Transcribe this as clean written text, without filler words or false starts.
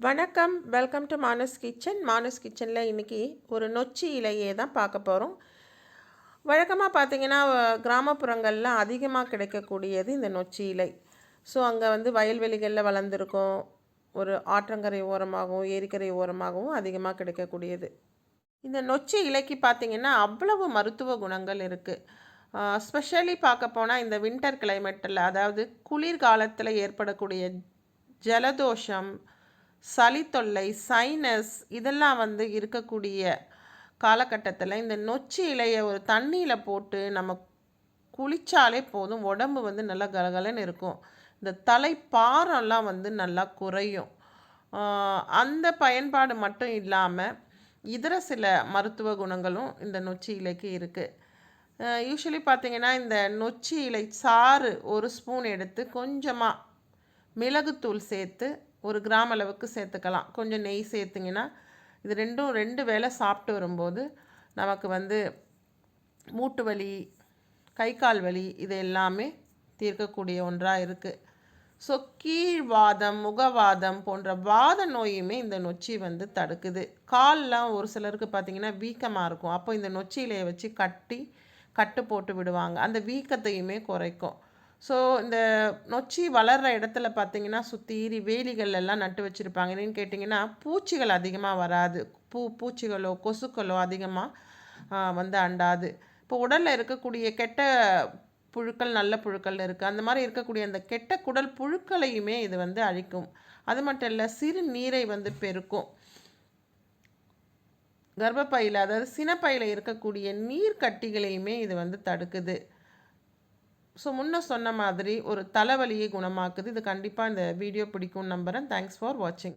வணக்கம். Welcome to Manas kitchen. Manas கிச்சனில் இன்றைக்கி ஒரு நொச்சி இலையை தான் பார்க்க போகிறோம். வழக்கமாக பார்த்திங்கன்னா கிராமப்புறங்களில் அதிகமாக கிடைக்கக்கூடியது இந்த நொச்சி இலை. ஸோ அங்கே வயல்வெளிகளில் வளர்ந்துருக்கும். ஒரு ஆற்றங்கரை ஓரமாகவும் ஏரிக்கரை ஓரமாகவும் அதிகமாக கிடைக்கக்கூடியது. இந்த நொச்சி இலைக்கு பார்த்திங்கன்னா அவ்வளவு மருத்துவ குணங்கள் இருக்குது. ஸ்பெஷலி பார்க்க போனால் இந்த வின்டர் கிளைமேட்டில், அதாவது குளிர்காலத்தில் ஏற்படக்கூடிய ஜலதோஷம், சளி தொல்லை, சைனஸ் இதெல்லாம் இருக்கக்கூடிய காலகட்டத்தில் இந்த நொச்சி இலையை ஒரு தண்ணியில் போட்டு நம்ம குளித்தாலே போதும், உடம்பு நல்லா கலகலன்னு இருக்கும். இந்த தலைப்பாரம்லாம் நல்லா குறையும். அந்த பயன்பாடு மட்டும் இல்லாமல் இதர சில மருத்துவ குணங்களும் இந்த நொச்சி இலைக்கு இருக்குது. யூஸ்வலி பார்த்திங்கன்னா இந்த நொச்சி இலை சாறு ஒரு ஸ்பூன் எடுத்து கொஞ்சமாக மிளகுத்தூள் சேர்த்து 1 கிராம் அளவுக்கு சேர்த்துக்கலாம். கொஞ்சம் நெய் சேர்த்திங்கன்னா இது ரெண்டும் 2 வேளை சாப்பிட்டு வரும்போது நமக்கு மூட்டு வலி, கை கால் வலி இது எல்லாமே தீர்க்கக்கூடிய ஒன்றாக இருக்குது. ஸோ கீழ்வாதம், முகவாதம் போன்ற வாத நோயுமே இந்த நொச்சி தடுக்குது. கால்லாம் ஒரு சிலருக்கு பார்த்திங்கன்னா வீக்கமாக இருக்கும். அப்போ இந்த நொச்சி இலையை வச்சு கட்டு போட்டு விடுவாங்க. அந்த வீக்கத்தையுமே குறைக்கும். ஸோ இந்த நொச்சி வளர்கிற இடத்துல பார்த்திங்கன்னா சுற்றி வேலிகள் எல்லாம் நட்டு வச்சுருப்பாங்க. என்னென்னு கேட்டிங்கன்னா பூச்சிகள் அதிகமாக வராது. பூச்சிகளோ கொசுக்களோ அதிகமாக அண்டாது. இப்போ உடலில் இருக்கக்கூடிய கெட்ட புழுக்கள், நல்ல புழுக்கள் இருக்குது. அந்த மாதிரி இருக்கக்கூடிய அந்த கெட்ட குடல் புழுக்களையுமே இது அழிக்கும். அது மட்டும் இல்லை, சிறு நீரை பெருக்கும். கர்ப்பப்பையில், அதாவது சினப்பையில் இருக்கக்கூடிய நீர் கட்டிகளையுமே இது தடுக்குது. ஸோ முன்ன சொன்ன மாதிரி ஒரு தலைவலியை குணமாக்குது. இது கண்டிப்பாக இந்த வீடியோ பிடிக்கும்னு நம்புகிறேன். தேங்க்ஸ் ஃபார் வாட்சிங்.